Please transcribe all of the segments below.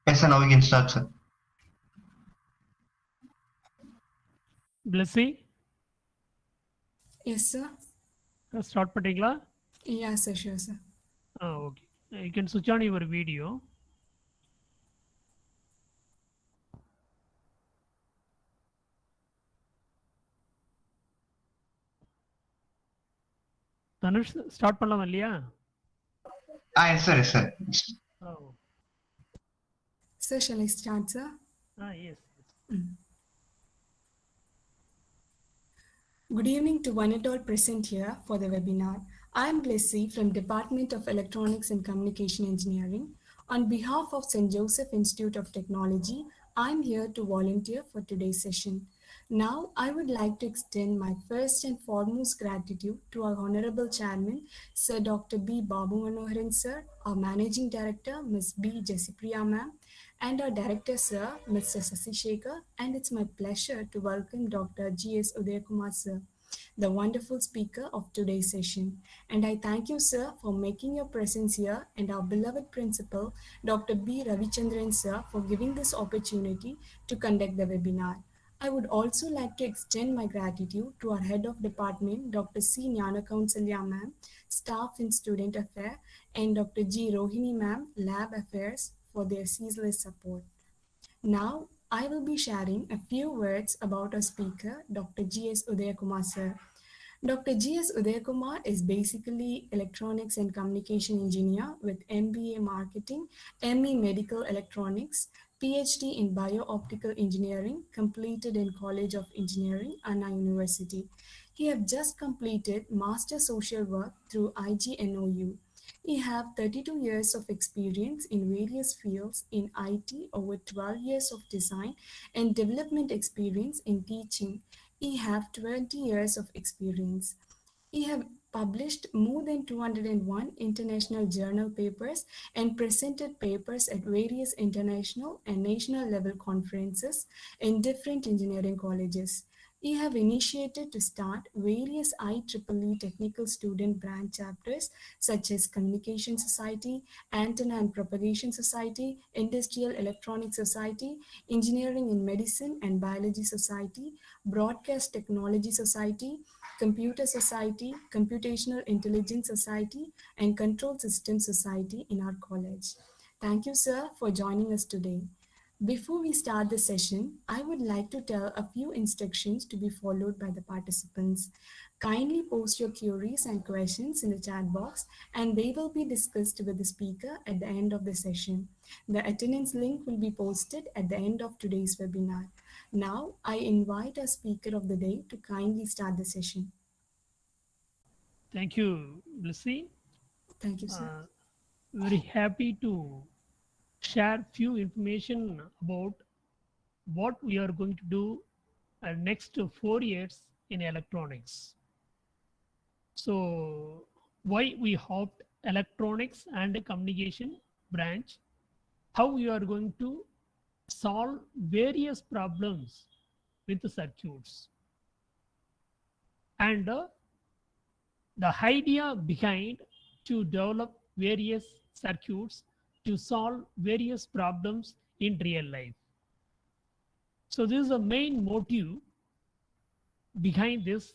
Yes, sir. Now we can start, sir. Blessy, Yes, sir. start பண்ணிங்களா? Yeah, sir, sure, sir. Okay. You can switch on your video. Dhanush start பண்ணலாம் இல்லையா? Yes, sir. Yes, sir. Oh. Sir, shall I start, sir? Yes. Good evening to one and all present here for the webinar. I am Blessy from Department of Electronics and Communication Engineering. On behalf of St. Joseph Institute of Technology, I am here to volunteer for today's session. Now, I would like to extend my first and foremost gratitude to our Honorable Chairman, Sir Dr. B. Babu Manoharan, Sir, our Managing Director, Ms. B. Jessipriya Ma'am, and our Director, Sir, Mr. Sasi Shekhar, and it's my pleasure to welcome Dr. G.S. Udayakumar, Sir, the wonderful speaker of today's session. And I thank you, sir, for making your presence here, and our beloved principal, Dr. B. Ravichandran, sir, for giving this opportunity to conduct the webinar. I would also like to extend my gratitude to our head of department, Dr. C. Nyana Kaunsalya ma'am, staff in student affairs, and Dr. G. Rohini ma'am, lab affairs, for their ceaseless support. Now, I will be sharing a few words about our speaker, Dr. G.S. Udayakumar, sir. Dr. G.S. Udayakumar is basically electronics and communication engineer with MBA marketing, ME medical electronics, PhD in bio-optical engineering, completed in College of Engineering, Anna University. He have just completed master social work through IGNOU. He have 32 years of experience in various fields in IT, over 12 years of design and development experience in teaching. He have 20 years of experience. He have published more than 201 international journal papers and presented papers at various international and national level conferences in different engineering colleges. He have initiated to start various IEEE technical student branch chapters such as Communication Society, Antenna and Propagation Society, Industrial Electronics Society, Engineering in Medicine and Biology Society, Broadcast Technology Society, Computer Society, Computational Intelligence Society, and Control System Society in our college. Thank you, sir, for joining us today. Before we start the session, I would like to tell a few instructions to be followed by the participants. Kindly post your queries and questions in the chat box, and they will be discussed with the speaker at the end of the session. The attendance link will be posted at the end of today's webinar. Now, I invite our speaker of the day to kindly start the session. Thank you, Blessy. Thank you, sir. Very happy to share few information about what we are going to do next 4 years in electronics. So why we hopped electronics and communication branch, how we are going to solve various problems with the circuits, and the idea behind to develop various circuits to solve various problems in real life. So this is the main motive behind this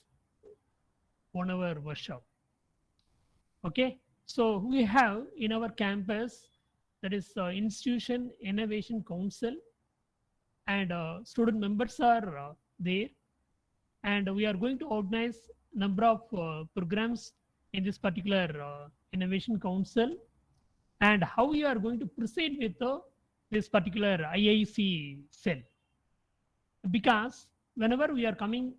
1 hour workshop. Okay, so we have in our campus, that is Institution Innovation Council, and student members are there, and we are going to organize number of programs in this particular Innovation Council, and how we are going to proceed with this particular IIC cell. Because whenever we are coming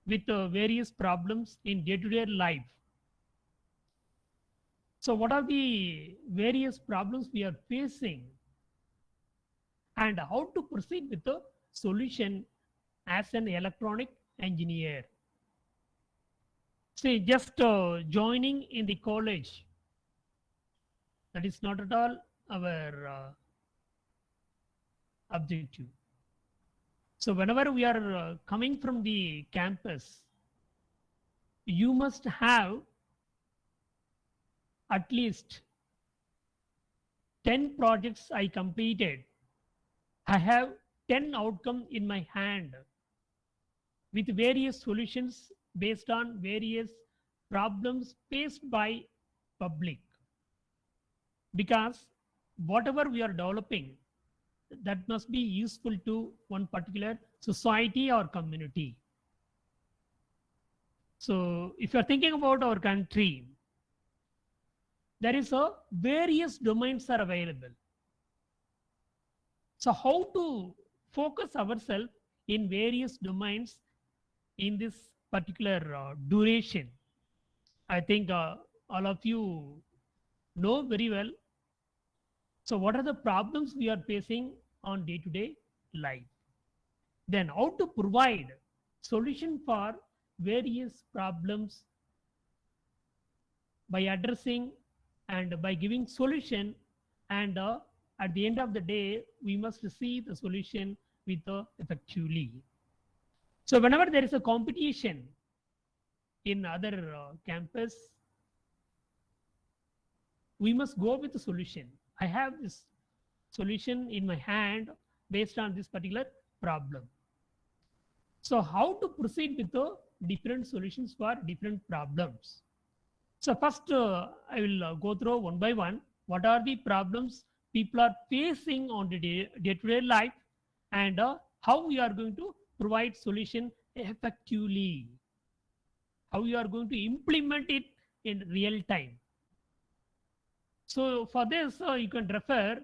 with various problems in day-to-day life, so what are the various problems we are facing, and how to proceed with the solution as an electronic engineer. See, just joining in the college, that is not at all our objective. So whenever we are coming from the campus, you must have at least 10 projects I completed I have 10 outcomes in my hand with various solutions based on various problems faced by public. Because whatever we are developing, that must be useful to one particular society or community. So if you're thinking about our country, there is a various domains are available. So how to focus ourselves in various domains in this particular duration? I think all of you know very well. So what are the problems we are facing on day-to-day life? Then how to provide solution for various problems by addressing and by giving solution, and at the end of the day we must see the solution with effectively. So whenever there is a competition in other campus, we must go with the solution. I have this solution in my hand based on this particular problem. So how to proceed with the different solutions for different problems? So first I will go through one by one. What are the problems people are facing on the day-to-day life, and how we are going to provide solution effectively, how you are going to implement it in real time. So for this you can refer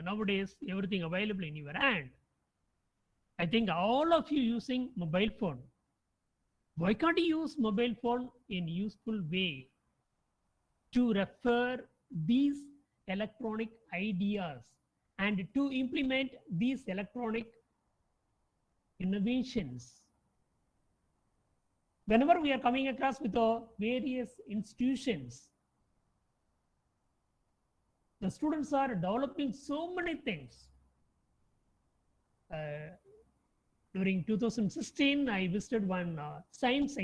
nowadays everything available in your hand. I think all of you using mobile phone. Why can't you use mobile phone in useful way to refer these electronic ideas and to implement these electronic innovations? Whenever we are coming across with various institutions, the students are developing so many things. During 2016, I visited one science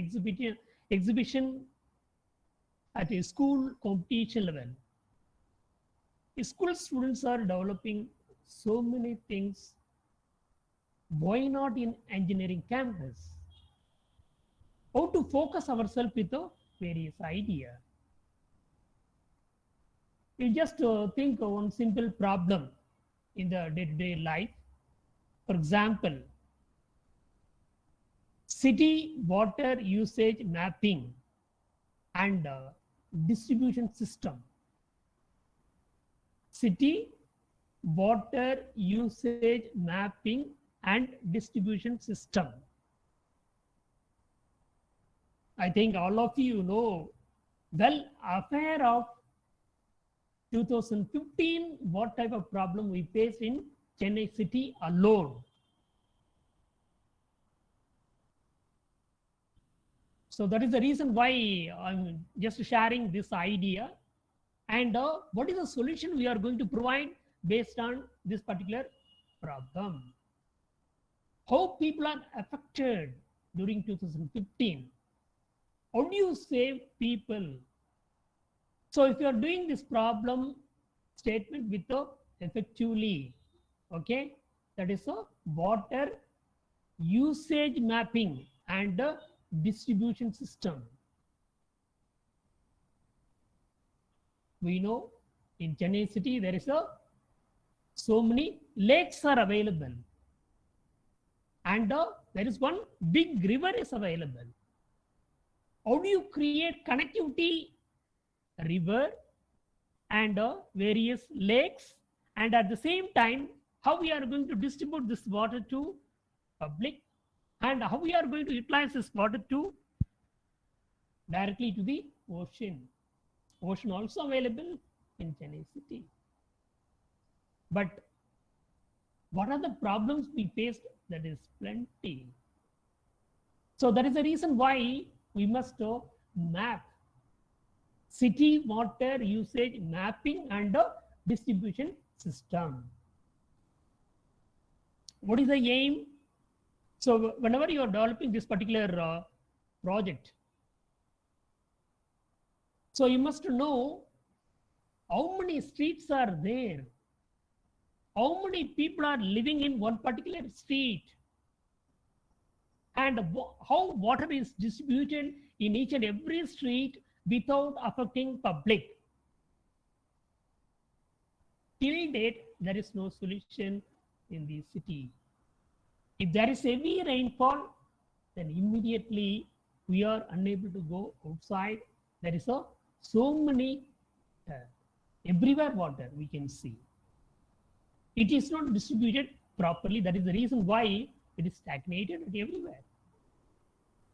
exhibition at a school competition level. School students are developing so many things. Why not in engineering campus? How to focus ourselves with the various idea? You just think of one simple problem in the day-to-day life. For example, city water usage mapping and distribution system. City water usage mapping and distribution system. I think all of you know well affair of 2015 what type of problem we faced in Chennai city alone. So that is the reason why I'm just sharing this idea, and what is the solution we are going to provide based on this particular problem. How people are affected during 2015. How do you save people? So if you are doing this problem statement with the effectively, okay, that is a water usage mapping and distribution system. We know in Chennai city there is so many lakes are available, and there is one big river is available. How do you create connectivity river and various lakes, and at the same time how we are going to distribute this water to public, and how we are going to utilize this water to directly to the ocean. Ocean also available in Chennai city. But what are the problems we faced? That is plenty. So that is the reason why we must map city water usage mapping and distribution system. What is the aim? So whenever you are developing this particular project, so you must know how many streets are there, how many people are living in one particular street, and how water is distributed in each and every street without affecting public. Till date, there is no solution in the city. If there is heavy rainfall, then immediately we are unable to go outside. There is so many everywhere water we can see. It is not distributed properly. That is the reason why it is stagnated everywhere.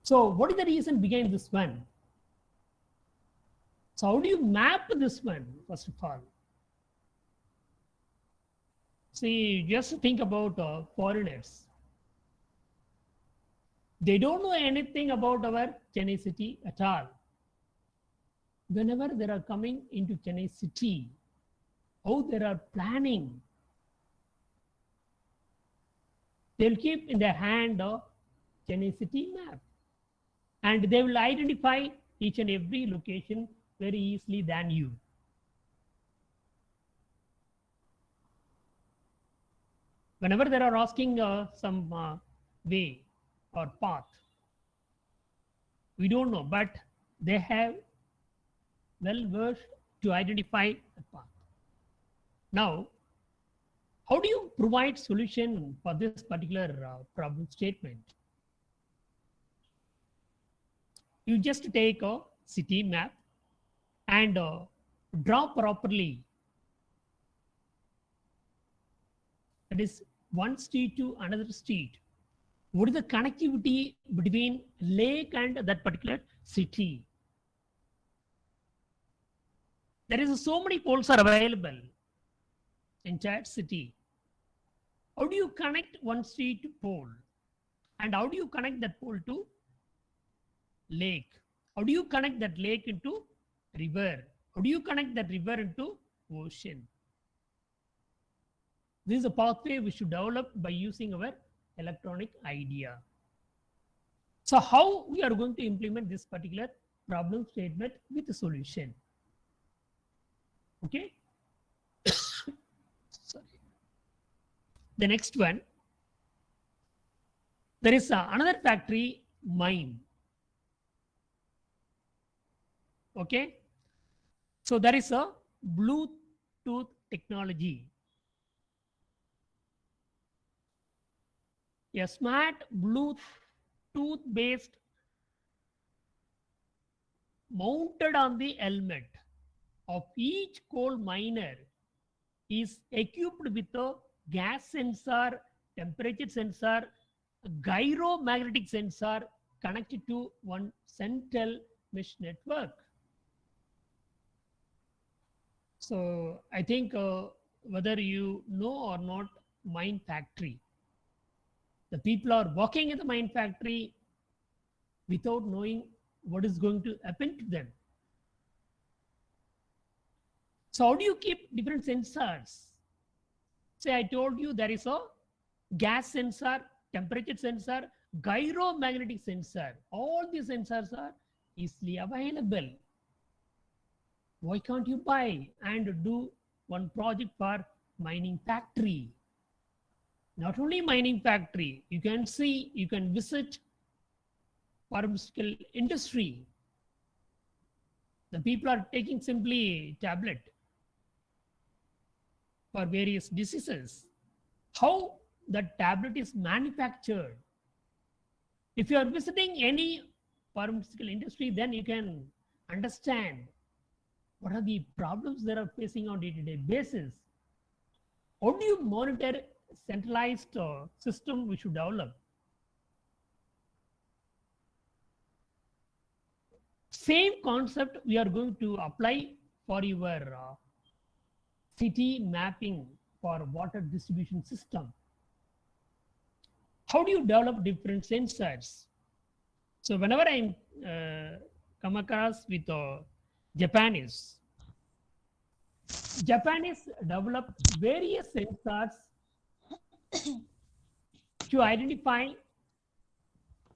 So what is the reason behind this one? So how do you map this one, first of all? See, just think about foreigners. They don't know anything about our Chennai city at all. Whenever they are coming into Chennai city, how they are planning, they'll keep in their hand a Chennai city map, and they will identify each and every location very easily than you. Whenever they are asking some way or path, we don't know, but they have well versed to identify the path. Now, how do you provide solution for this particular problem statement? You just take a city map and draw properly. That is one street to another street. What is the connectivity between lake and that particular city? There is so many poles are available in that city. How do you connect one street to pole? And how do you connect that pole to lake? How do you connect that lake into river? How do you connect that river into ocean? This is a pathway we should develop by using our electronic idea. So how we are going to implement this particular problem statement with a solution? Okay. Sorry. The next one, there is another factory, mine. Okay. So there is a Bluetooth technology. A smart Bluetooth based mounted on the helmet of each coal miner is equipped with a gas sensor, temperature sensor, gyromagnetic sensor connected to one central mesh network. So I think whether you know or not, mine factory, the people are working in the mine factory without knowing what is going to happen to them. So how do you keep different sensors? Say I told you there is a gas sensor, temperature sensor, gyromagnetic sensor. All these sensors are easily available. Why can't you buy and do one project for mining factory? Not only mining factory, you can see, you can visit pharmaceutical industry. The people are taking simply tablet for various diseases. How the tablet is manufactured. If you are visiting any pharmaceutical industry, then you can understand what are the problems they are facing on day-to-day basis. How do you monitor centralized system we should develop? Same concept we are going to apply for your city mapping for water distribution system. How do you develop different sensors? So whenever I come across with Japanese develop various sensors to identify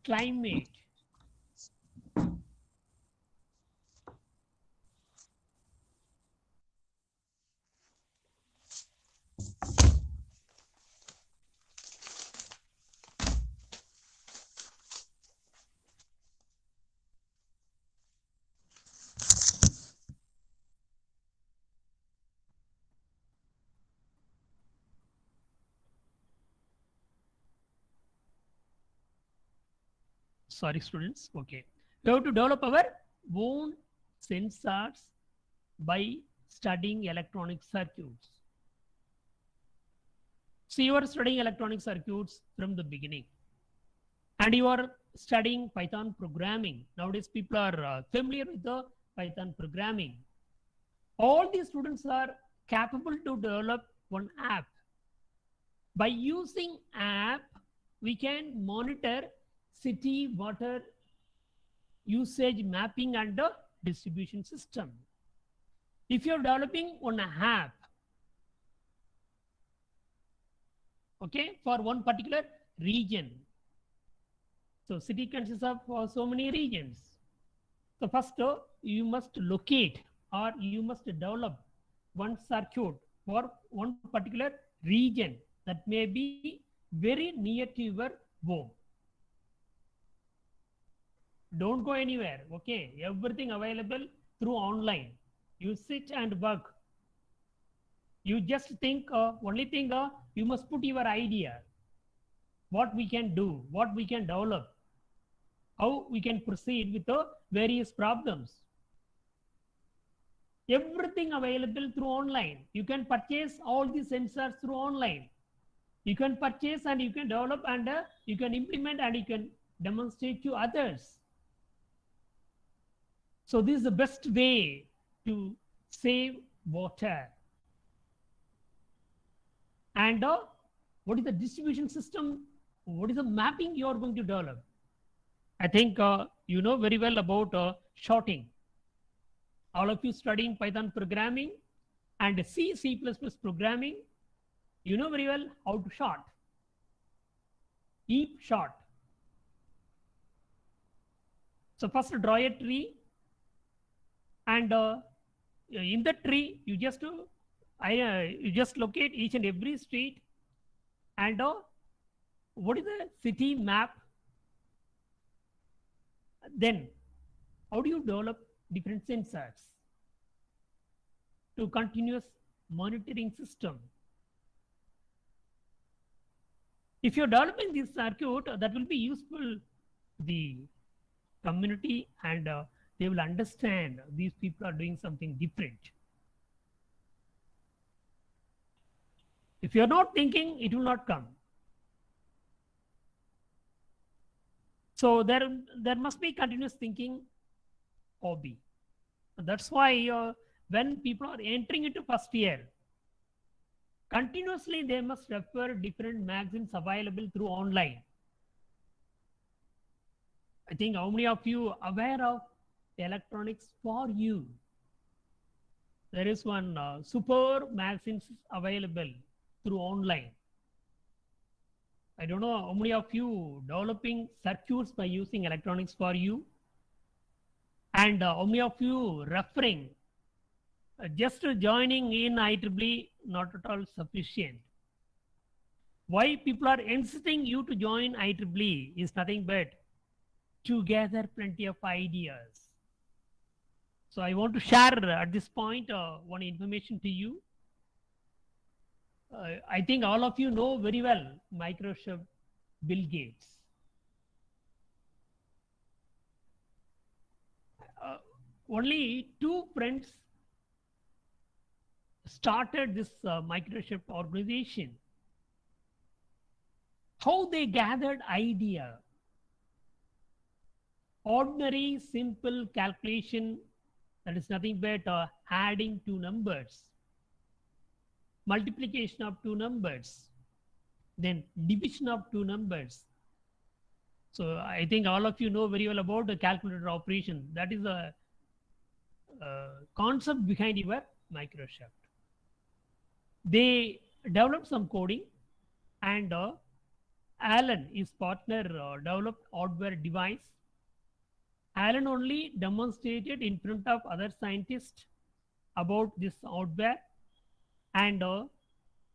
climate. Sorry, students. Okay. We have to develop our own sensors by studying electronic circuits. So you are studying electronic circuits from the beginning. And you are studying Python programming. Nowadays, people are familiar with the Python programming. All these students are capable to develop one app. By using app, we can monitor city water usage mapping and the distribution system. If you're developing one app, okay, for one particular region. So city consists of so many regions. So first you must locate or you must develop one circuit for one particular region that may be very near to your home. Don't go anywhere, okay? Everything available through online. You sit and work. You just think, only thing, you must put your idea. What we can do, what we can develop, how we can proceed with the various problems. Everything available through online. You can purchase all these sensors through online. You can purchase and you can develop and you can implement and you can demonstrate to others. So this is the best way to save water. And what is the distribution system? What is the mapping you are going to develop? I think you know very well about shorting. All of you studying Python programming and C++ programming, you know very well how to short. Heap short. So first draw a tree, and in the tree you just locate each and every street, and what is the city map? Then how do you develop different sensors to continuous monitoring system? If you're developing this circuit, that will be useful to the community, and they will understand these people are doing something different. If you're not thinking, it will not come. So there must be continuous thinking hobby. That's why when people are entering into first year, continuously they must refer different magazines available through online. I think how many of you are aware of Electronics for You? There is one super magazines available through online. I don't know how many of you developing circuits by using Electronics for You, and how many of you referring. Just joining in IEEE not at all sufficient. Why people are insisting you to join IEEE is nothing but to gather plenty of ideas. So I want to share at this point one information to you. I think all of you know very well Microsoft Bill Gates. Only two friends started this Microsoft organization. How they gathered idea? Ordinary simple calculation, that is nothing but adding two numbers, multiplication of two numbers, then division of two numbers. So I think all of you know very well about the calculator operation. That is a concept behind your Microsoft. They developed some coding, and Alan, his partner, developed hardware device. Alan only demonstrated in front of other scientists about this hardware, and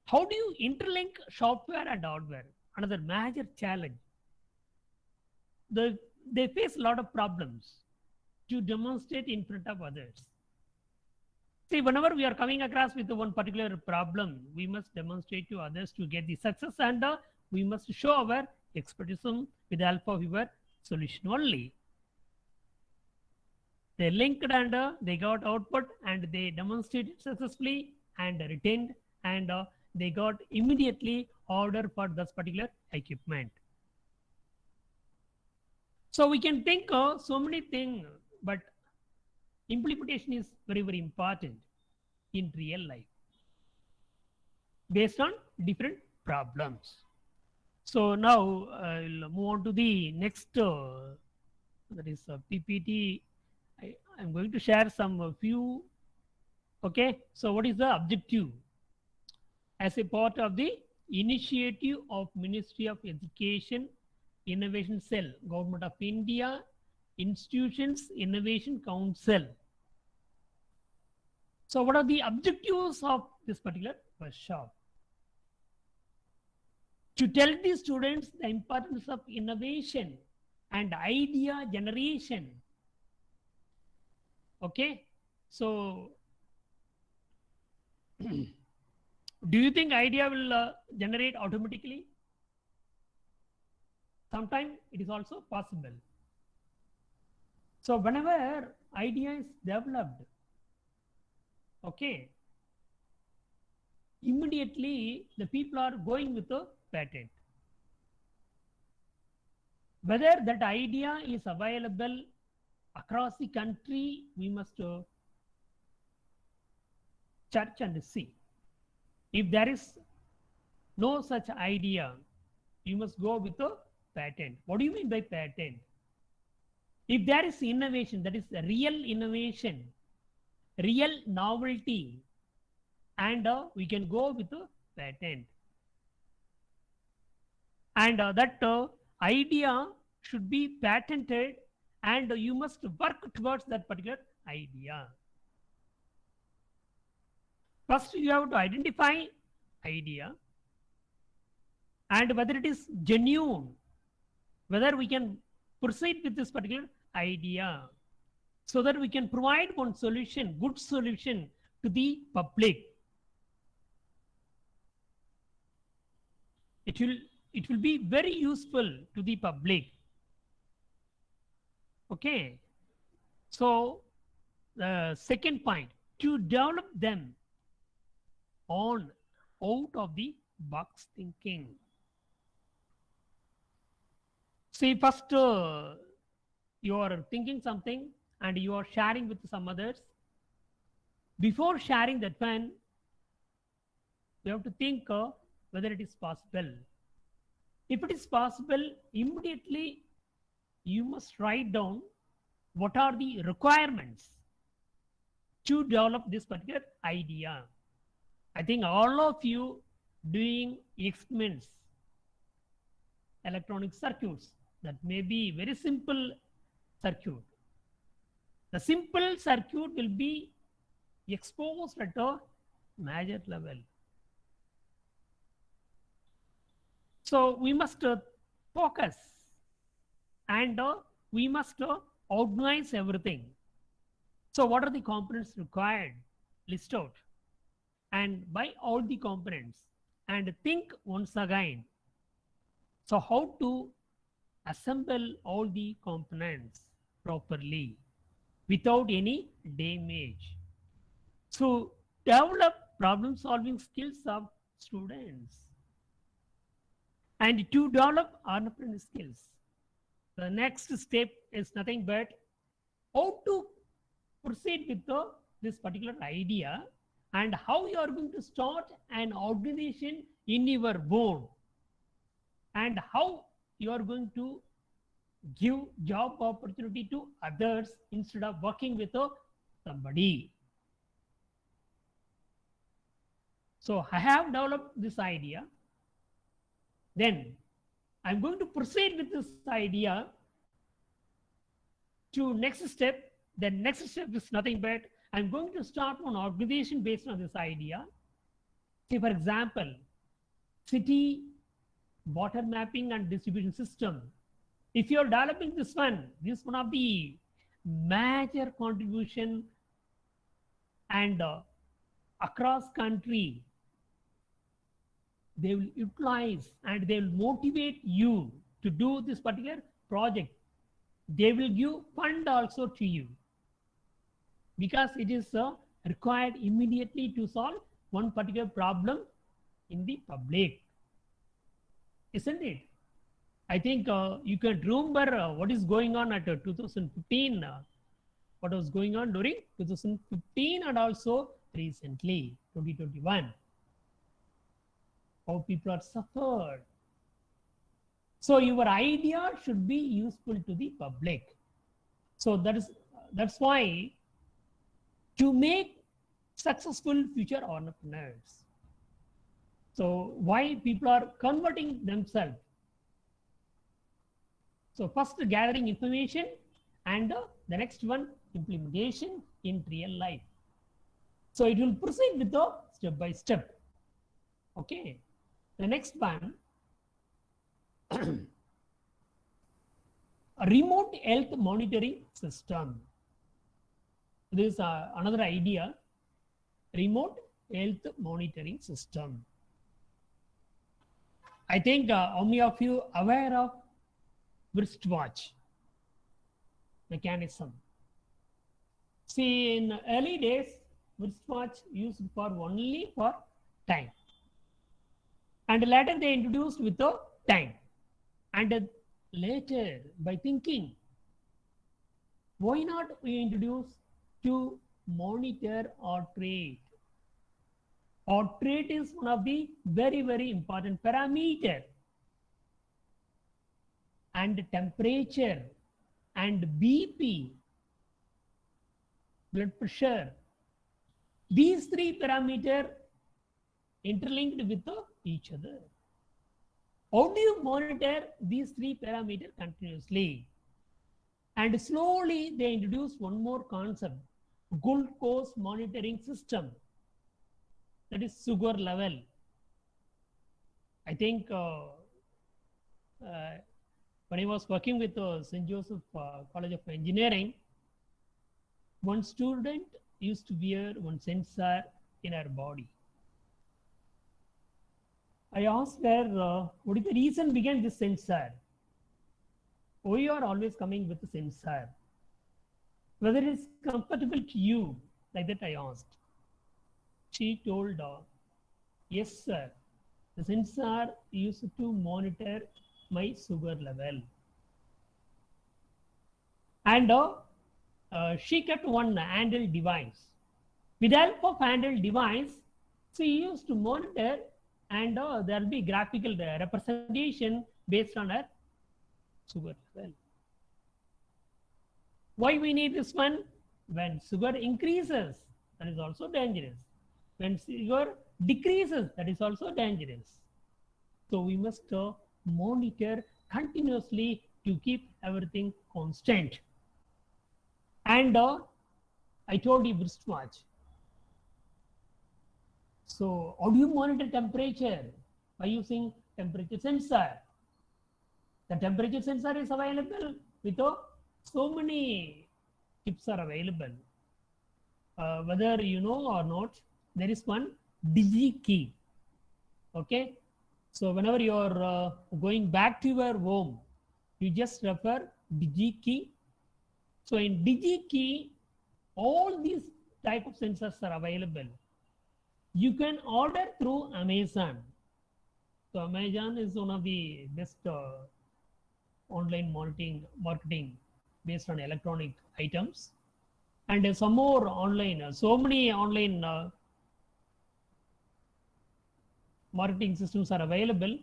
how do you interlink software and hardware? Another major challenge. They face a lot of problems to demonstrate in front of others. See, whenever we are coming across with one particular problem, we must demonstrate to others to get the success, and we must show our expertise with the help of your solution only. They linked and they got output and they demonstrated successfully and retained and they got immediately order for this particular equipment. So we can think of so many things, but implementation is very, very important in real life based on different problems. So now I'll move on to the next, that is PPT. I'm going to share some few. Okay, so what is the objective? As a part of the initiative of Ministry of Education Innovation Cell, Government of India, Institutions Innovation Council. So what are the objectives of this particular workshop? To tell the students the importance of innovation and idea generation. Okay, so do you think idea will generate automatically? Sometimes it is also possible. So whenever idea is developed, okay, immediately the people are going with a patent. Whether that idea is available across the country, we must search and see. If there is no such idea, you must go with a patent. What do you mean by patent? If there is innovation, that is real innovation, real novelty, and we can go with a patent. And that idea should be patented and you must work towards that particular idea. First, you have to identify idea and whether it is genuine, whether we can proceed with this particular idea so that we can provide one solution, good solution to the public. It will be very useful to the public. Okay. So the second point, to develop them on out of the box thinking. See, first you are thinking something and you are sharing with some others. Before sharing that one, you have to think whether it is possible. If it is possible, immediately you must write down what are the requirements to develop this particular idea. I think all of you doing experiments, electronic circuits, that may be very simple circuit. The simple circuit will be exposed at a major level. So we must focus and we must organize everything. So what are the components required? List out and buy all the components and think once again. So how to assemble all the components properly without any damage. So develop problem solving skills of students. And to develop entrepreneurial skills, the next step is nothing but how to proceed with this particular idea and how you are going to start an organization in your own and how you are going to give job opportunity to others instead of working with somebody. So I have developed this idea. Then I'm going to proceed with this idea to next step. The next step is nothing but I'm going to start one organization based on this idea. Say, for example, city water mapping and distribution system. If you're developing this one is one of the major contribution and across country, they will utilize and they will motivate you to do this particular project they will give fund also to you, because it is required immediately to solve one particular problem in the public, isn't it? I think you can remember what is going on at 2015, what was going on during 2015 and also recently 2021, how people are suffered. So your idea should be useful to the public. So that's why to make successful future entrepreneurs. So why people are converting themselves. So first gathering information, and the next one implementation in real life. So it will proceed with the step by step. Okay. The next one, a remote health monitoring system. This is another idea, remote health monitoring system. I think how many of you aware of wristwatch mechanism? See, in early days, wristwatch used for only for time, and later they introduced with the time, and later by thinking, why not we introduce to monitor heart rate? Heart rate is one of the very important parameter, and temperature and BP, blood pressure, these three parameters interlinked with each other. How do you monitor these three parameters continuously? And slowly they introduce one more concept, glucose monitoring system, that is sugar level. I think when I was working with St. Joseph College of Engineering, one student used to wear one sensor in her body. I asked her, what is the reason behind this sensor? Why you are always coming with the sensor? Whether it is comfortable to you, like that I asked. She told, yes sir, the sensor used to monitor my sugar level. And she kept one handheld device. With the help of handheld device, she used to monitor, and there will be graphical representation based on her sugar level. Why we need this one? When sugar increases, that is also dangerous. When sugar decreases, that is also dangerous. So we must monitor continuously to keep everything constant. And I told you wristwatch. So how do you monitor temperature? By using temperature sensor. The temperature sensor is available with so many chips are available. Whether you know or not, there is one DigiKey. Okay. So whenever you are going back to your home, you just refer DigiKey. So in DigiKey, all these type of sensors are available. You can order through Amazon. So Amazon is one of the best online marketing based on electronic items, and some more online, so many online marketing systems are available.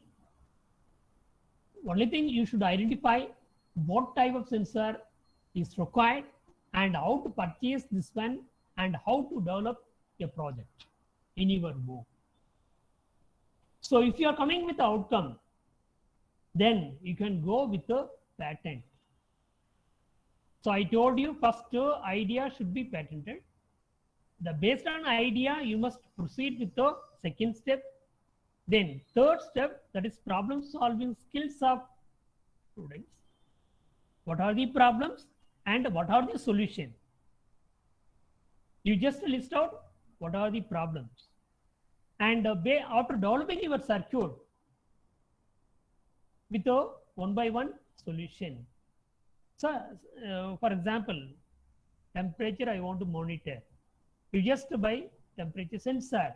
Only thing, you should identify what type of sensor is required and how to purchase this one and how to develop a project in your home. So if you are coming with the outcome, then you can go with the patent. So I told you first idea should be patented. The based on idea, you must proceed with the second step. Then third step, that is problem solving skills of students. What are the problems and what are the solutions? You just list out what are the problems. And after developing your circuit with a one by one solution. So, for example, temperature I want to monitor. You just buy temperature sensor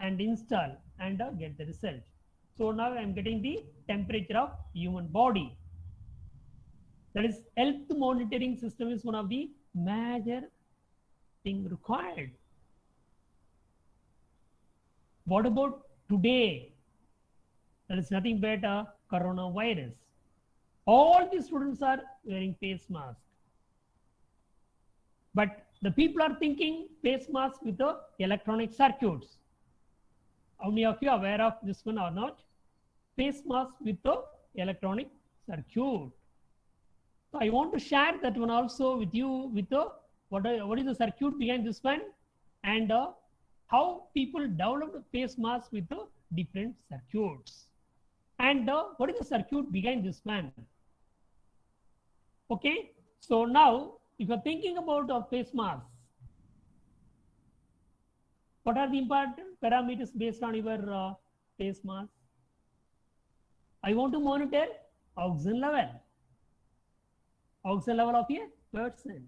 and install and get the result. So now I am getting the temperature of human body. That is, health monitoring system is one of the major thing required. What about today? That is nothing but a coronavirus. All the students are wearing face mask. But the people are thinking face mask with the electronic circuits. How many of you are aware of this one or not? Face mask with the electronic circuit. So I want to share that one also with you with the what is the circuit behind this one and how people developed face mask with the different circuits. And what is the circuit behind this one? Okay, so now if you are thinking about a face mask, what are the important parameters based on your face mask? I want to monitor oxygen level of a person.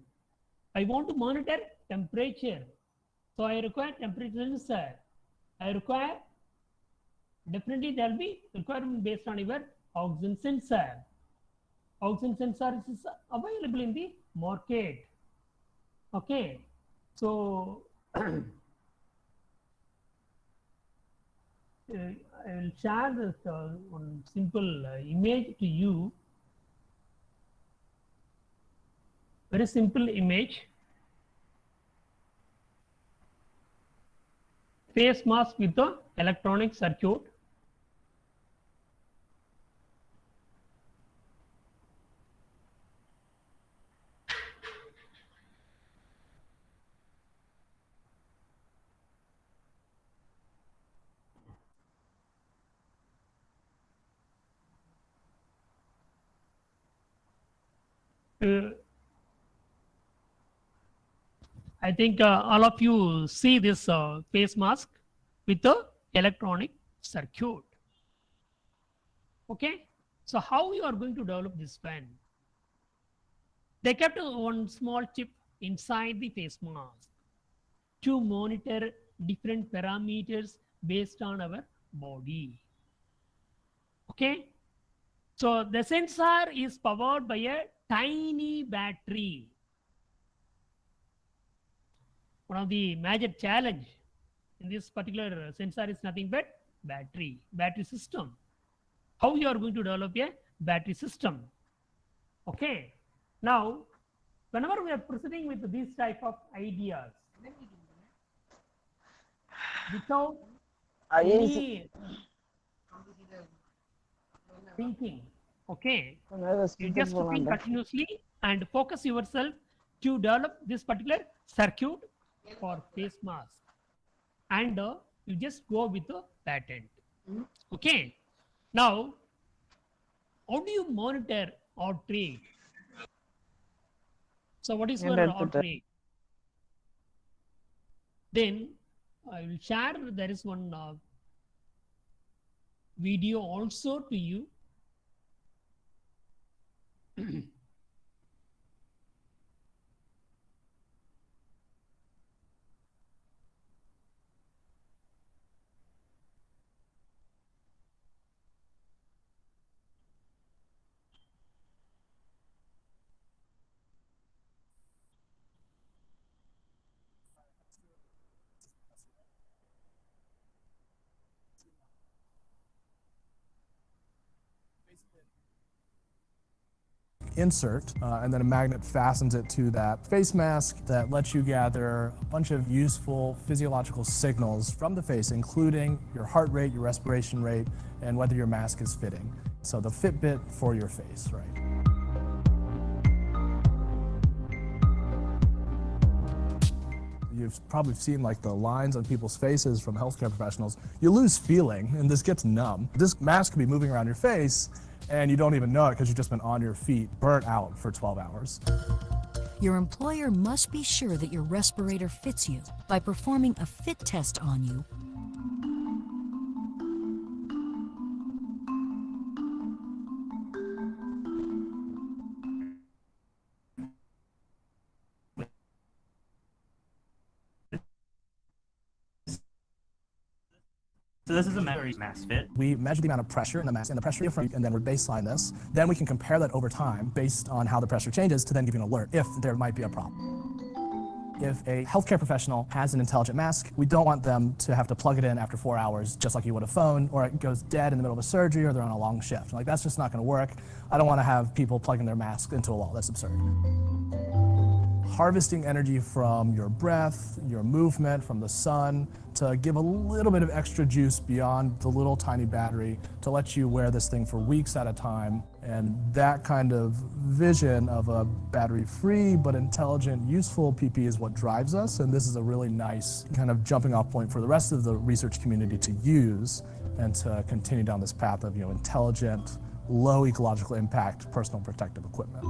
I want to monitor temperature. So I require temperature sensor. I require, definitely there will be requirement based on your oxygen sensor. Oxygen sensor is available in the market. Okay, so I will share this one simple image to you. Very simple image. Face mask with the electronic circuit. I think all of you see this face mask with the electronic circuit. Okay, so how you are going to develop this pen? They kept one small chip inside the face mask to monitor different parameters based on our body. Okay, so the sensor is powered by a tiny battery. One of the major challenge in this particular sensor is nothing but battery system. How you are going to develop a battery system? Okay, now whenever we are proceeding with these type of ideas without any thinking, okay, you just think continuously and focus yourself to develop this particular circuit for face mask, and you just go with the patent. Okay, now how do you monitor or treat? So what is your heart rate? Then I will share, there is one video also to you. Insert, and then a magnet fastens it to that face mask that lets you gather a bunch of useful physiological signals from the face, including your heart rate, your respiration rate, and whether your mask is fitting. So the Fitbit for your face, right? You've probably seen like the lines on people's faces from healthcare professionals. You lose feeling and this gets numb. This mask could be moving around your face and you don't even know it because you've just been on your feet, burnt out for 12 hours. Your employer must be sure that your respirator fits you by performing a fit test on you. So this is a memory mass fit. We measure the amount of pressure in the mask and the pressure difference, and then we baseline this. Then we can compare that over time based on how the pressure changes to then give you an alert if there might be a problem. If a healthcare professional has an intelligent mask, we don't want them to have to plug it in after 4 hours, just like you would a phone, or it goes dead in the middle of a surgery, or they're on a long shift. Like, that's just not going to work. I don't want to have people plugging their mask into a wall. That's absurd. Harvesting energy from your breath, your movement, from the sun, to give a little bit of extra juice beyond the little tiny battery to let you wear this thing for weeks at a time. And that kind of vision of a battery-free but intelligent, useful PP is what drives us. And this is a really nice kind of jumping off point for the rest of the research community to use and to continue down this path of, intelligent, low ecological impact personal protective equipment.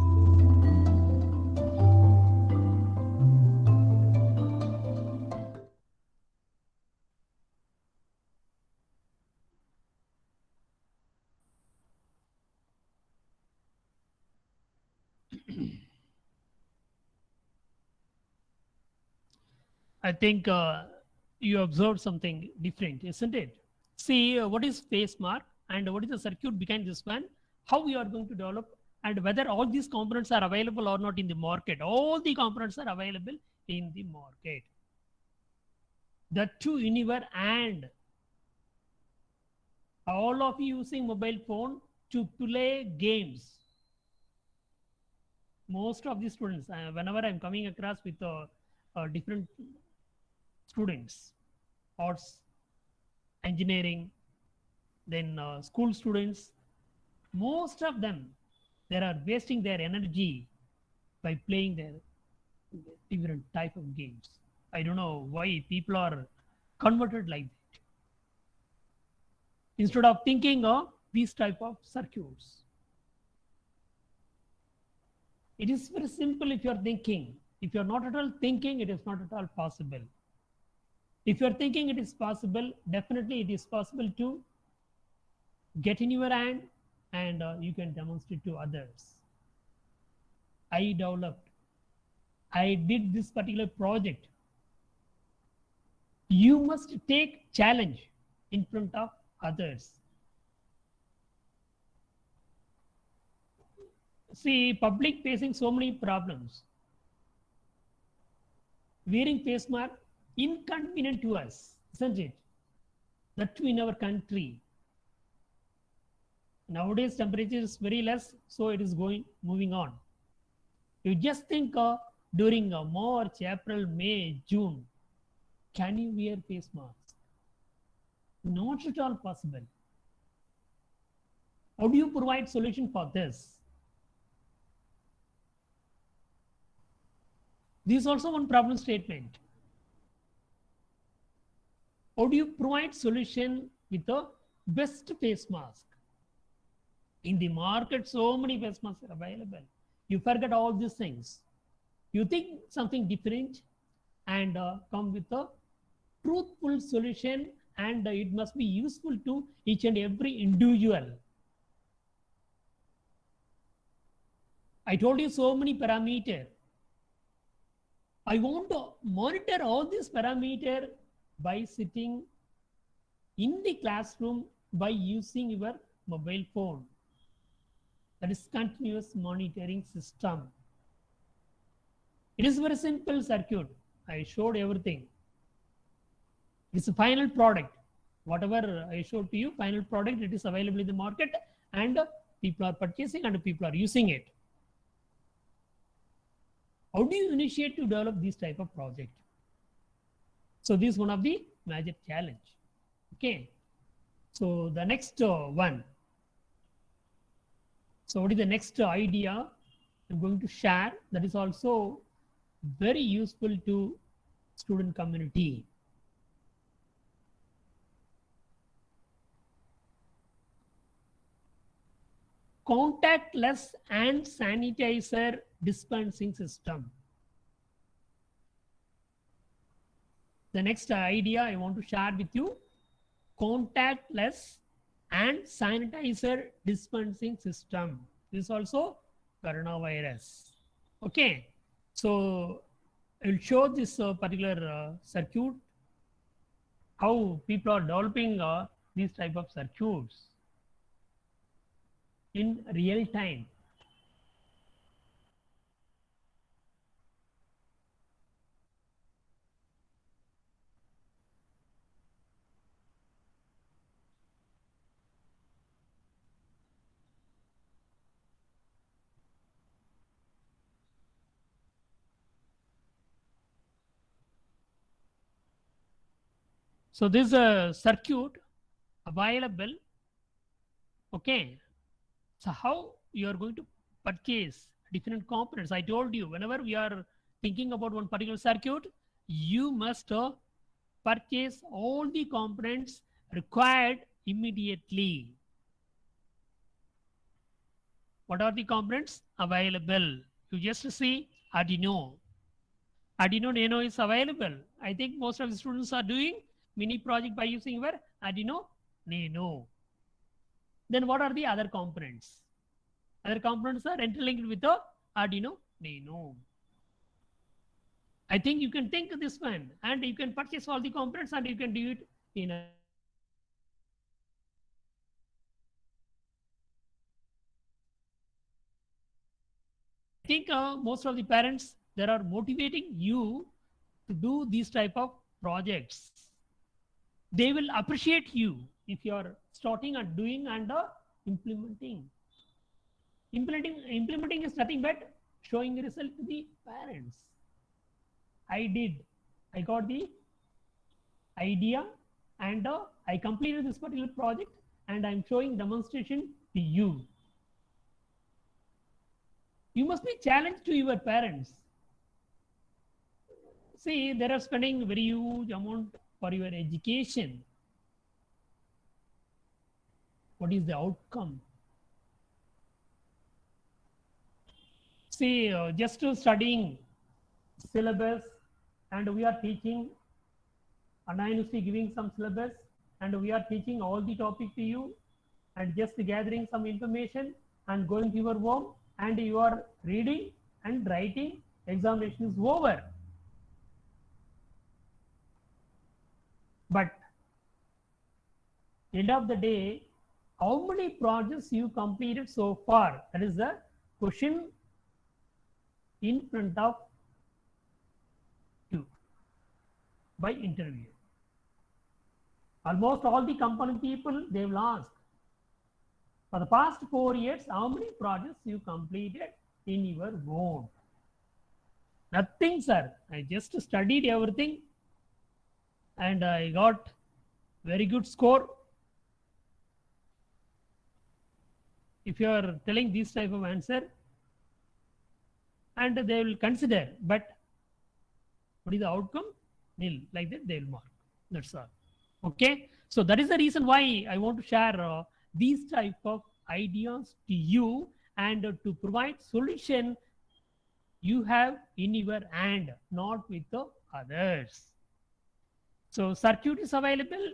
I think you observed something different, isn't it? See, what is face mark and what is the circuit behind this one, how we are going to develop, and whether all these components are available or not in the market. All the components are available in the market. The two anywhere, and all of you using mobile phone to play games. Most of the students, whenever I'm coming across with different students, arts, engineering, then school students, most of them, they are wasting their energy by playing their different type of games. I don't know why people are converted like that. Instead of thinking of these type of circuits. It is very simple if you are thinking. If you are not at all thinking, it is not at all possible. If you are thinking it is possible, definitely it is possible to get in your hand and you can demonstrate to others. I did this particular project. You must take challenge in front of others. See, public facing so many problems. Wearing face mask, inconvenient to us, isn't it? That too in our country. Nowadays temperature is very less, so it is moving on. You just think during March, April, May, June, can you wear face mask? Not at all possible. How do you provide solution for this? This is also one problem statement. How do you provide solution with the best face mask? In the market, so many face masks are available. You forget all these things. You think something different and come with a truthful solution, and it must be useful to each and every individual. I told you so many parameters. I want to monitor all these parameters by sitting in the classroom by using your mobile phone. That is continuous monitoring system. It is very simple circuit. I showed everything. It's a final product. Whatever I showed to you, final product, it is available in the market and people are purchasing and people are using it. How do you initiate to develop this type of project? So this is one of the major challenge. Okay. So the next one. So what is the next idea I'm going to share that is also very useful to student community? Contactless and sanitizer dispensing system. The next idea I want to share with you, contactless and sanitizer dispensing system. This is also coronavirus. Okay, so I will show this particular circuit how people are developing these type of circuits in real time. So this is a circuit available. Okay. So how you are going to purchase different components? I told you, whenever we are thinking about one particular circuit, you must purchase all the components required immediately. What are the components available? You just see Arduino. Arduino Nano is available. I think most of the students are doing mini project by using your Arduino Nano. Then what are the other components? Other components are interlinked with the Arduino Nano. I think you can think this one, and you can purchase all the components and you can do it in a I think most of the parents, they are motivating you to do these type of projects. They will appreciate you if you are starting and doing and implementing. Implementing is nothing but showing the result to the parents. I got the idea and I completed this particular project and I'm showing demonstration to you. You must be challenged to your parents. See, they are spending very huge amount for your education. What is the outcome? See, just studying syllabus and we are teaching, anonymously giving some syllabus and we are teaching all the topic to you and just gathering some information and going to your home and you are reading and writing, examination is over. But end of the day, how many projects you completed so far? That is the question in front of you by interview. Almost all the company people, they will ask, for the past 4 years, how many projects you completed in your own? Nothing, sir. I just studied everything and I got very good score. If you are telling this type of answer, and they will consider, but what is the outcome? Nil. Like that they will mark. That's all. Okay. So that is the reason why I want to share these type of ideas to you and to provide solution you have in your hand, not with the others. So circuit is available.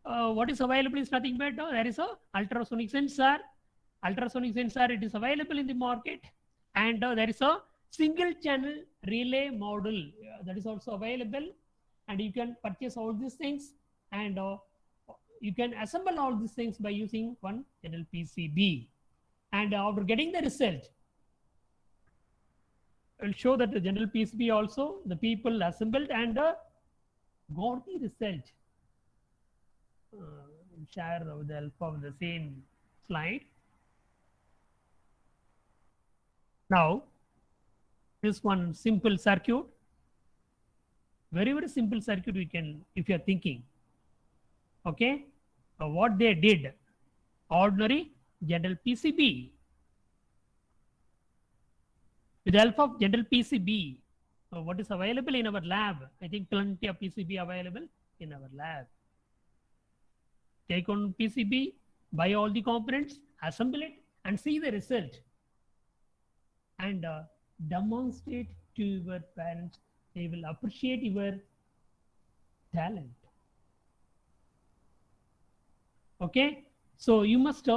What is available is nothing but there is a ultrasonic sensor. Ultrasonic sensor, it is available in the market, and there is a single channel relay module that is also available, and you can purchase all these things and you can assemble all these things by using one general PCB, and after getting the result, I will show that the general PCB also the people assembled and got the result. Share with the help of the same slide. Now, this one simple circuit, very simple circuit we can, if you are thinking. Okay, what they did, ordinary general PCB. With the help of general PCB, what is available in our lab? I think plenty of PCB available in our lab. Take on PCB, buy all the components, assemble it, and see the result. And demonstrate to your parents. They will appreciate your talent. Okay, so you must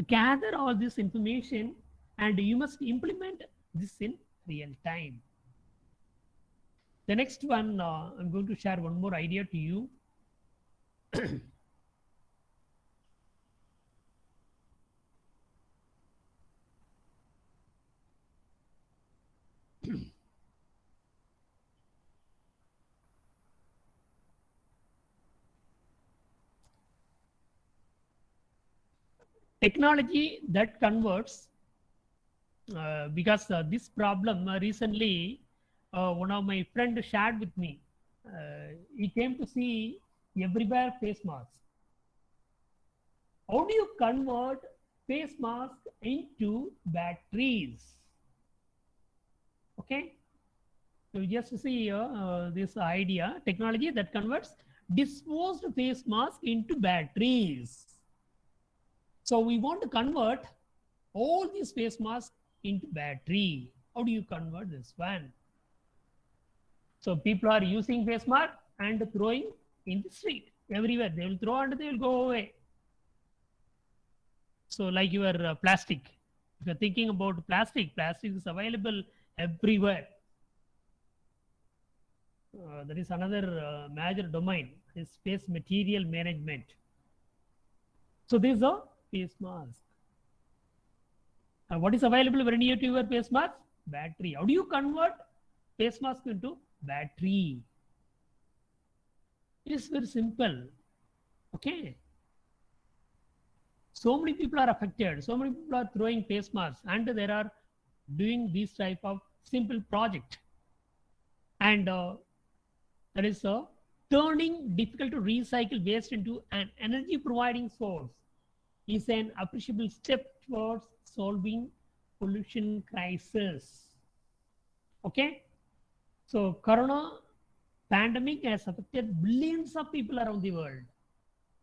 gather all this information and you must implement this in real time. The next one, I'm going to share one more idea to you. Technology that converts, because this problem recently one of my friend shared with me. He came to see everywhere face masks. How do you convert face mask into batteries? Okay, so just see this idea, technology that converts disposed face mask into batteries. So we want to convert all these face masks into battery. How do you convert this one? So people are using face mask and throwing in the street everywhere. They will throw and they will go away. So like your plastic. If you're thinking about plastic, plastic is available everywhere. There is another major domain is space material management. So this is a face mask. What is available very near to your face mask? Battery. How do you convert face mask into battery? It is very simple. Okay. So many people are affected. So many people are throwing face masks, and they are doing this type of simple project. And there is a turning difficult to recycle waste into an energy providing source is an appreciable step towards solving pollution crisis. Okay, so corona pandemic has affected billions of people around the world.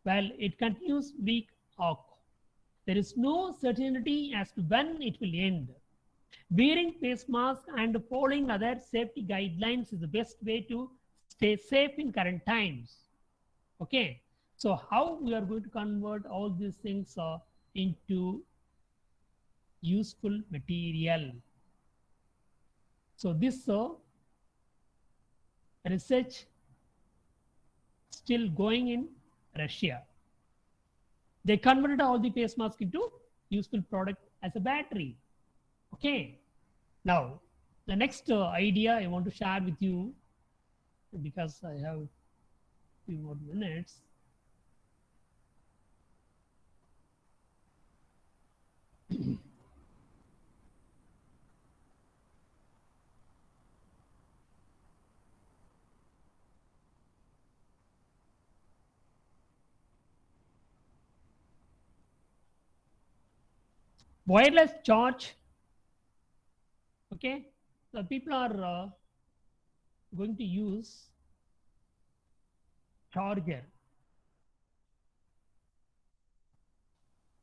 While it continues week off, there is no certainty as to when it will end. Wearing face mask and following other safety guidelines is the best way to stay safe in current times. Okay, so how we are going to convert all these things into useful material? So this research still going in Russia. They converted all the face mask into useful product as a battery. Okay, now the next idea I want to share with you, because I have few more minutes. Wireless charge. Okay, so people are going to use charger,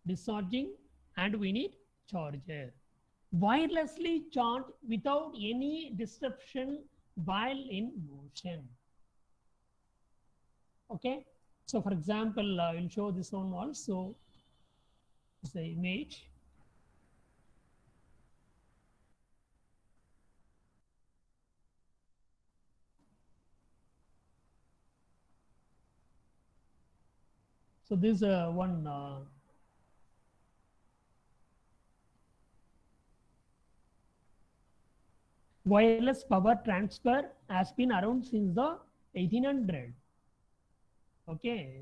discharging, and we need charger. Wirelessly charge without any disruption while in motion. Okay, so for example, I will show this one also. It's the image. So this one wireless power transfer has been around since the 1800. Okay,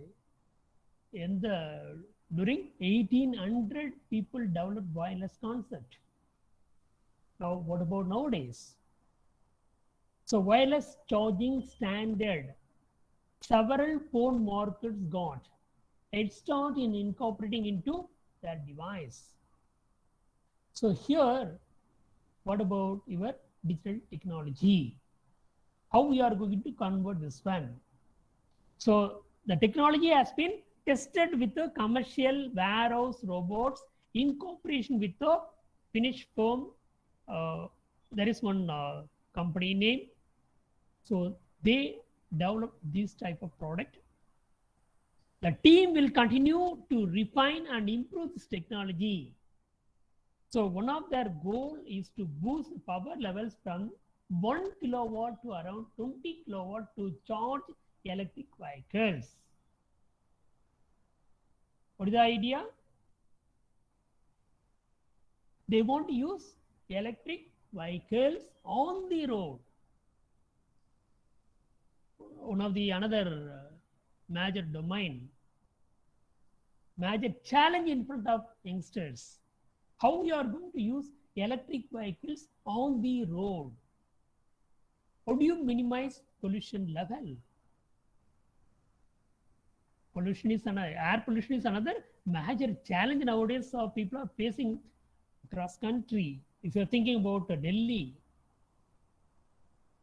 in the during 1800 people developed wireless concept. Now what about nowadays? So wireless charging standard, several phone markets got head start in incorporating into their device. So here, what about your digital technology? How we are going to convert this one? So the technology has been tested with the commercial warehouse robots in cooperation with the Finnish firm. There is one company name. So they develop this type of product. The team will continue to refine and improve this technology. So one of their goal is to boost power levels from 1 kilowatt to around 20 kilowatt to charge electric vehicles. What is the idea? They want to use electric vehicles on the road. One of the another major domain, major challenge in front of youngsters. How we are going to use electric vehicles on the road? How do you minimize pollution level? Pollution is another, air pollution is another major challenge nowadays. People are facing across country. If you're thinking about Delhi,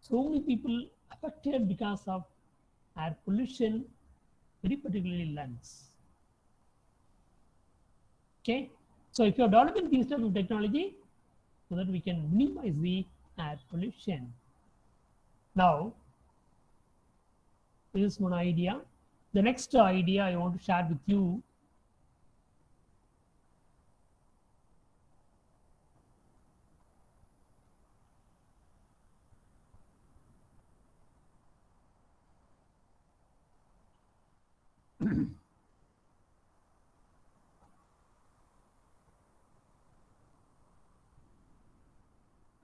so many people affected because of air pollution, very particularly lungs. Okay, so if you're developing these type of technology, so that we can minimize the air pollution. Now, this is one idea. The next idea I want to share with you.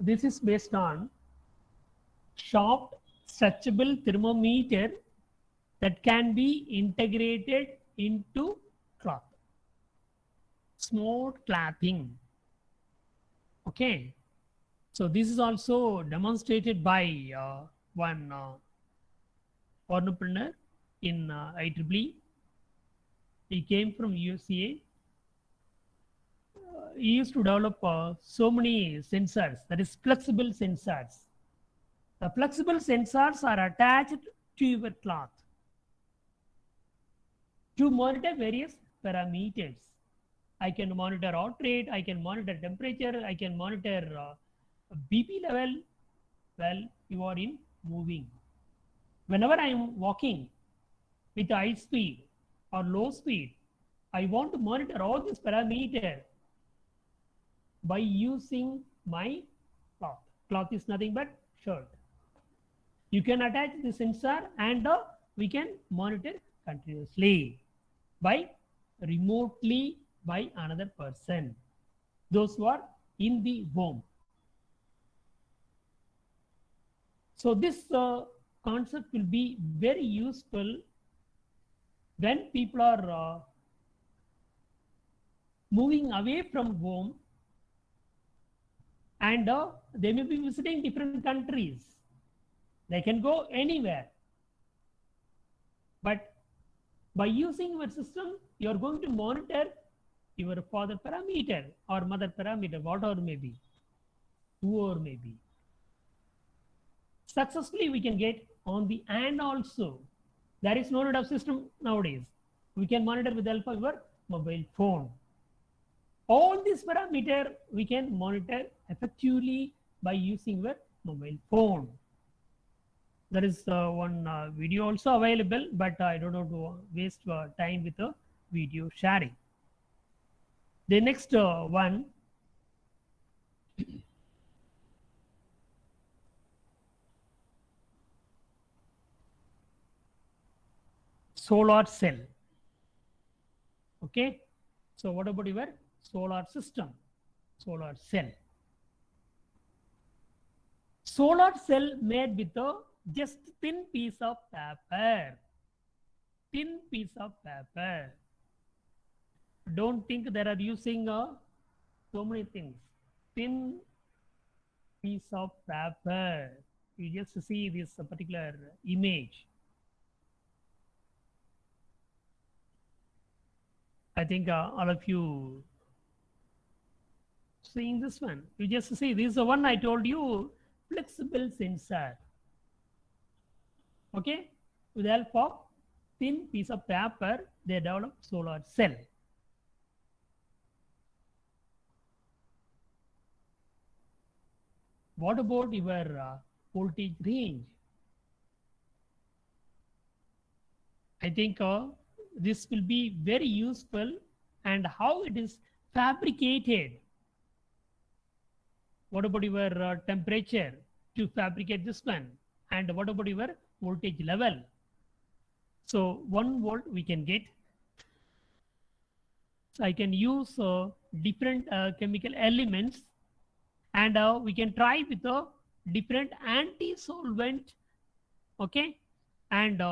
This is based on soft stretchable thermometer that can be integrated into cloth. Smooth clothing. Okay. So this is also demonstrated by one entrepreneur in IEEE. He came from USA. He used to develop so many sensors, that is flexible sensors. The flexible sensors are attached to your cloth to monitor various parameters. I can monitor heart rate, I can monitor temperature, I can monitor BP level while you are in moving. Whenever I am walking with high speed or low speed, I want to monitor all these parameters by using my cloth. Cloth is nothing but shirt. You can attach the sensor and we can monitor continuously by remotely by another person, those who are in the home. So this concept will be very useful when people are moving away from home and they may be visiting different countries. They can go anywhere. But by using your system, you are going to monitor your father parameter or mother parameter, whatever may be, whoever may be. Successfully we can get on the and also. There is no need of system nowadays. We can monitor with the help of your mobile phone. All these parameters we can monitor effectively by using your mobile phone. There is one video also available, but I don't want to waste time with the video sharing. The next one, solar cell. Okay, so what about your solar system? Solar cell. Solar cell made with a just thin piece of paper. Thin piece of paper. Don't think they are using so many things. Thin piece of paper. You just see this particular image. I think all of you seeing this one. You just see this is the one I told you, flexible sensor. Okay, with the help of thin piece of paper, they develop solar cell. What about your voltage range? I think this will be very useful, and how it is fabricated. What about your temperature to fabricate this one? And what about your voltage level? So 1 volt we can get So I can use different chemical elements, and we can try with a different anti-solvent, okay, and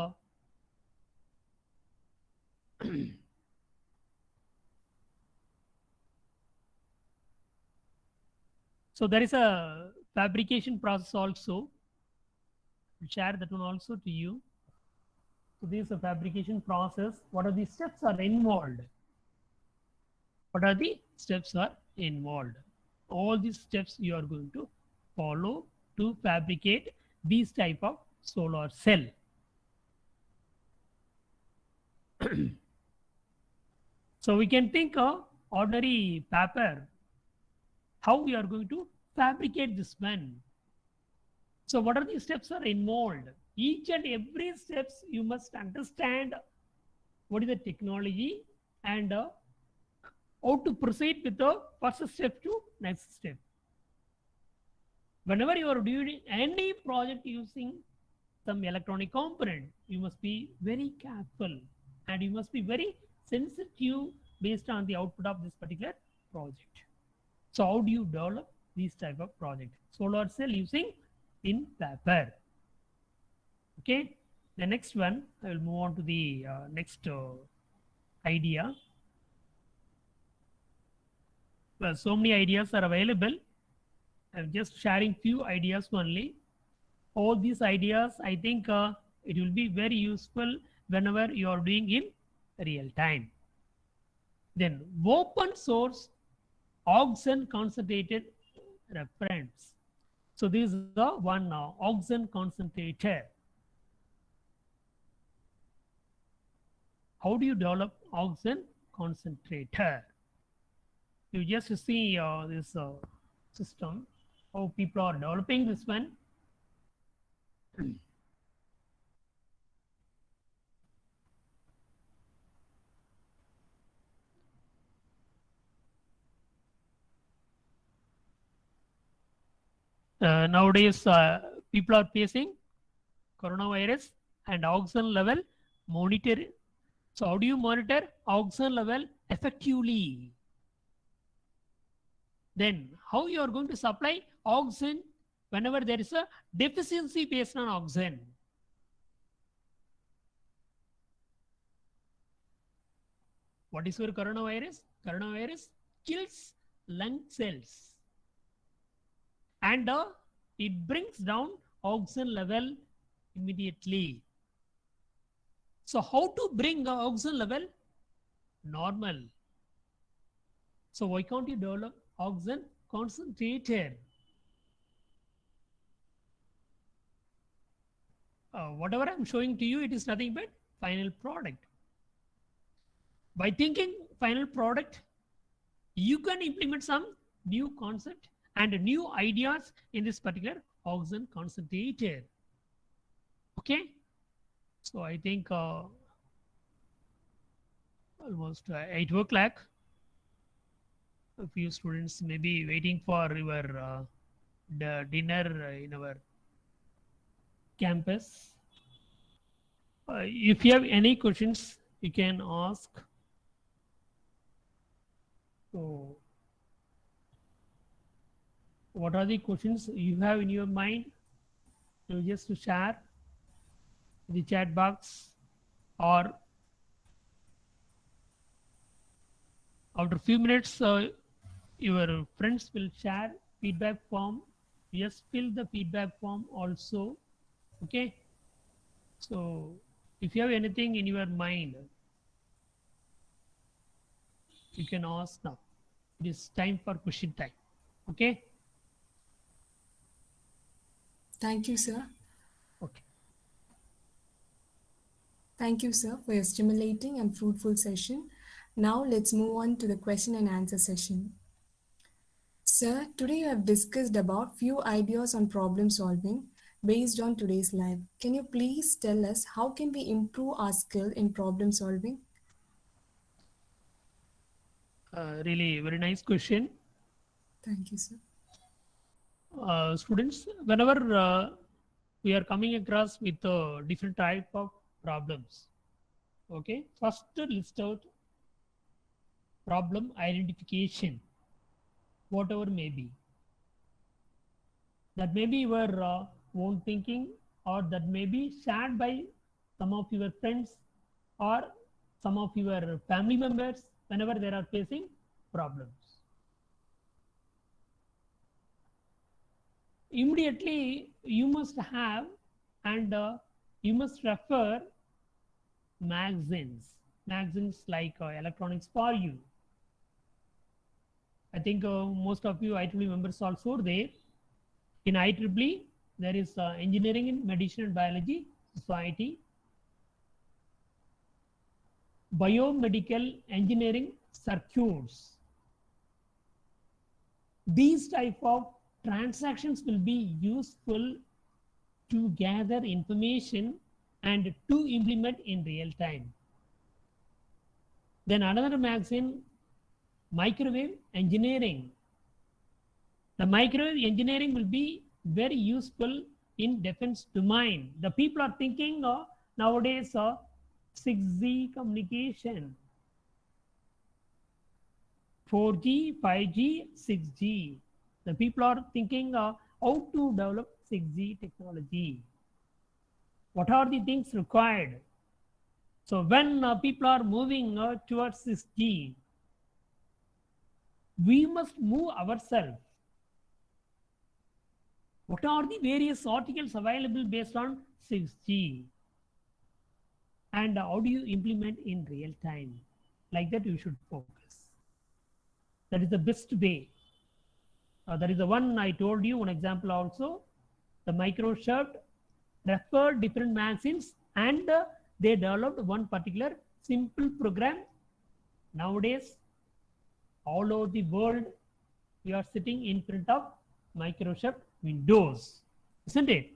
so there is a fabrication process also. I'll share that one also to you. So this is a fabrication process. What are the steps are involved? What are the steps are involved? All these steps you are going to follow to fabricate these type of solar cell. So we can think of ordinary paper, how we are going to fabricate this one. So what are the steps are involved? Each and every steps you must understand what is the technology and how to proceed with the first step to next step. Whenever you are doing any project using some electronic component, you must be very careful and you must be very sensitive based on the output of this particular project. So how do you develop these type of project? Solar cell using thin paper. Okay, the next one, I will move on to the next idea. Well, so many ideas are available. I'm just sharing few ideas only. All these ideas, I think it will be very useful whenever you are doing in real time. Then open source oxygen concentrated reference. So this is the one oxygen concentrator. How do you develop oxygen concentrator? You just see this system, how people are developing this one. Nowadays, people are facing coronavirus and oxygen level monitor. So how do you monitor oxygen level effectively? Then how you are going to supply oxygen whenever there is a deficiency based on oxygen? What is your coronavirus? Coronavirus kills lung cells and it brings down oxygen level immediately. So how to bring oxygen level normal? So why can't you develop oxygen concentrator? Whatever I'm showing to you, it is nothing but final product. By thinking final product, you can implement some new concept and new ideas in this particular oxygen concentrator. Okay, so I think almost 8 o'clock. A few students may be waiting for your the dinner in our campus. If you have any questions, you can ask. So, what are the questions you have in your mind? You just to share in the chat box, or after a few minutes, your friends will share feedback form. Just fill the feedback form also. Okay. So, if you have anything in your mind, you can ask now. It is time for question time. Okay. Thank you, sir. Okay. Thank you, sir, for your stimulating and fruitful session. Now let's move on to the question and answer session. Sir, today you have discussed about few ideas on problem solving based on today's life. Can you please tell us how can we improve our skill in problem solving? Really very nice question. Thank you, sir. Students, whenever we are coming across with different type of problems, okay, first list out problem identification, whatever may be. That may be your own thinking, or that may be shared by some of your friends or some of your family members whenever they are facing problems. Immediately you must have and you must refer magazines like Electronics for You. I think most of you IEEE members also there. In IEEE, there is Engineering in Medicine and Biology Society, Biomedical Engineering Circuits. These type of transactions will be useful to gather information and to implement in real time. Then another magazine, Microwave Engineering. The microwave engineering will be very useful in defense domain. The people are thinking nowadays 6G communication, 4G, 5G, 6G. The people are thinking how to develop 6G technology. What are the things required? So when people are moving towards 6G, we must move ourselves. What are the various articles available based on 6G? And how do you implement in real time? Like that you should focus. That is the best way. That is the one I told you, one example also. The Microsoft referred different magazines and they developed one particular simple program. Nowadays, all over the world, we are sitting in front of Microsoft Windows, isn't it?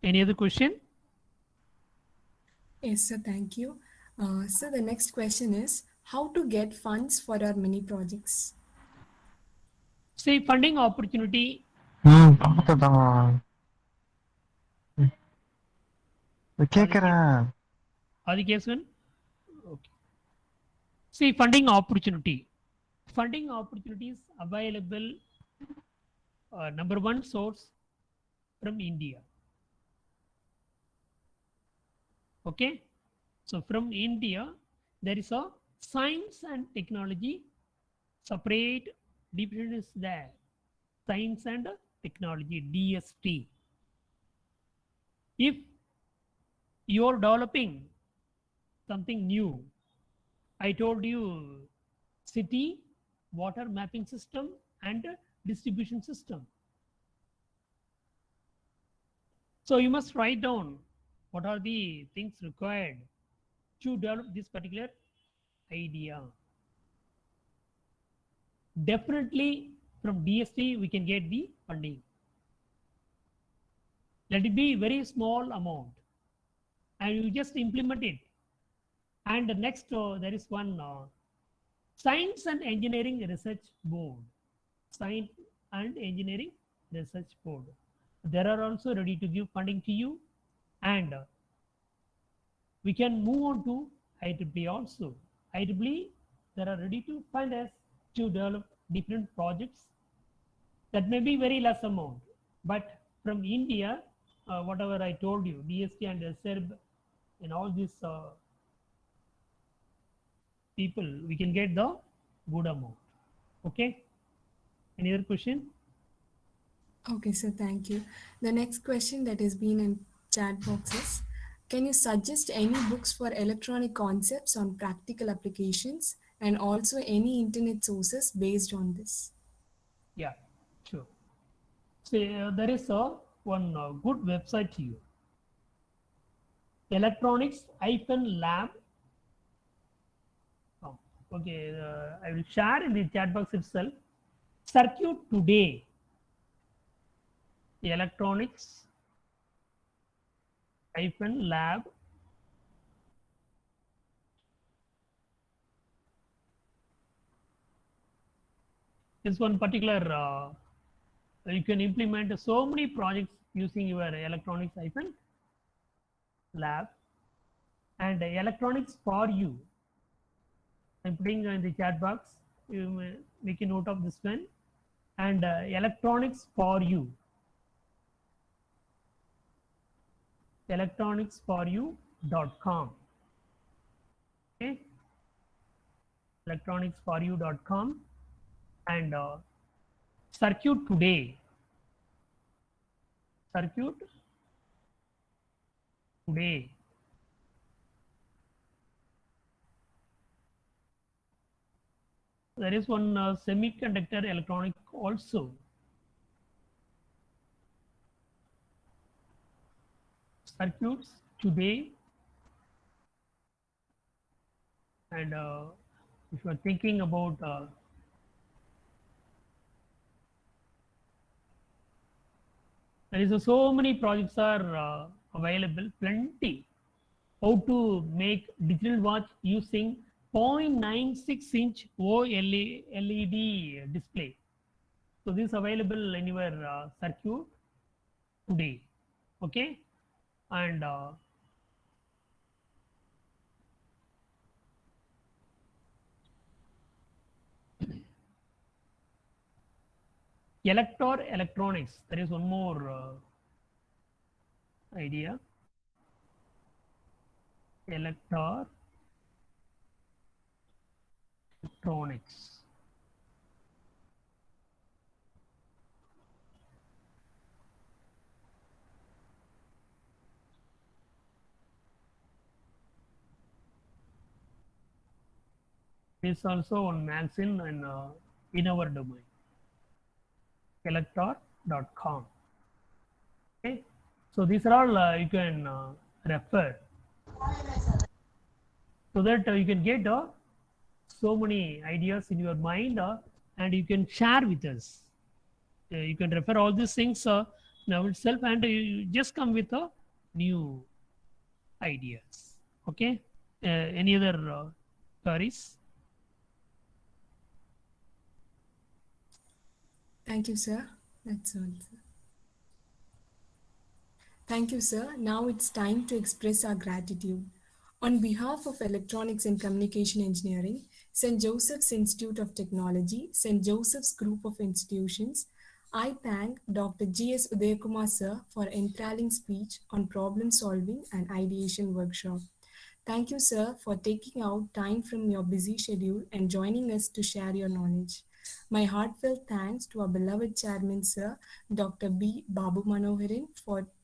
Any other question? Yes, sir, thank you. So the next question is how to get funds for our mini projects? See, funding opportunity. பார்த்ததான் கேக்குறேன். Adhikesan? Okay. See, funding opportunity. Funding opportunities available, number one source from India. Okay. So from India, there is a science and technology separate division is there. Science and technology, DST. If you are developing something new, I told you city, water mapping system and distribution system. So you must write down what are the things required to develop this particular idea. Definitely from DST we can get the funding. Let it be very small amount and you just implement it. And next there is one Science and Engineering Research Board. Science and Engineering Research Board. They are also ready to give funding to you, and we can move on to IEEE also. IEEE, they are ready to fund us to develop different projects that may be very less amount. But from India, whatever I told you, DST and SERB and all these people, we can get the good amount. Okay. Any other question? Okay, sir, thank you. The next question that has been in chat box is, can you suggest any books for electronic concepts on practical applications and also any internet sources based on this? Yeah, sure. So there is one good website to you. Electronics-lab. Okay, I will share in the chat box itself. Circuit Today. Electronics-lab. This one particular, you can implement so many projects using your electronics-lab and electronics for you. I'm putting in the chat box. You may make a note of this one. And electronics for you. electronicsforyou.com. Okay. electronicsforyou.com and circuit today. Circuit today. There is one semiconductor electronic also. Circuits today. And if you are thinking about there is so many projects are available, plenty. How to make digital watch using 0.96-inch OLED display. So this is available in your circuit today. Okay, and Elector Electronics. There is one more idea. Elector Electronics. This is also one magazine in our domain. Elector.com. Okay, so these are all you can refer, so that you can get so many ideas in your mind and you can share with us. You can refer all these things now itself, and you just come with new ideas. Okay, any other queries? Thank you, sir. That's all, sir. Thank you, sir. Now it's time to express our gratitude. On behalf of Electronics and Communication Engineering, St. Joseph's Institute of Technology, St. Joseph's Group of Institutions, I thank Dr. G.S. Udayakumar, sir, for enthralling speech on problem solving and ideation workshop. Thank you, sir, for taking out time from your busy schedule and joining us to share your knowledge. My heartfelt thanks to our beloved chairman, sir, Dr. B. Babu Manoharan,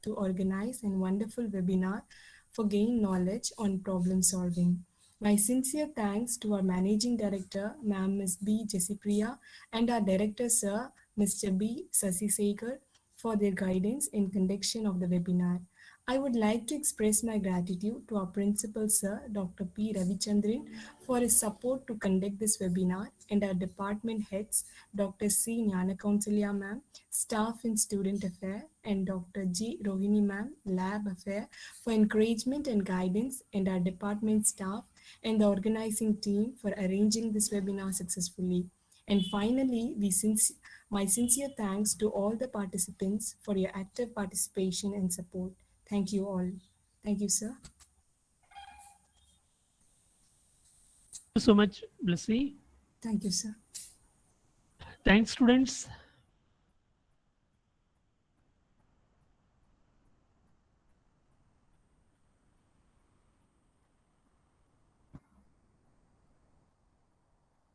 to organize a wonderful webinar for gain knowledge on problem solving. My sincere thanks to our managing director, Ma'am Ms. B. Jessipriya, and our director, sir, Mr. B. Sasisekhar, for their guidance in conduction of the webinar. I would like to express my gratitude to our principal, sir, Dr. P. Ravichandran, for his support to conduct this webinar, and our department heads, Dr. C. Nyanakounsalya ma'am, staff in student affair, and Dr. G. Rohini ma'am, lab affair, for encouragement and guidance, and our department staff and the organizing team for arranging this webinar successfully. And finally, my sincere thanks to all the participants for your active participation and support. Thank you all. Thank you, sir. Thank you so much, Blessy. Thank you, sir. Thanks, students.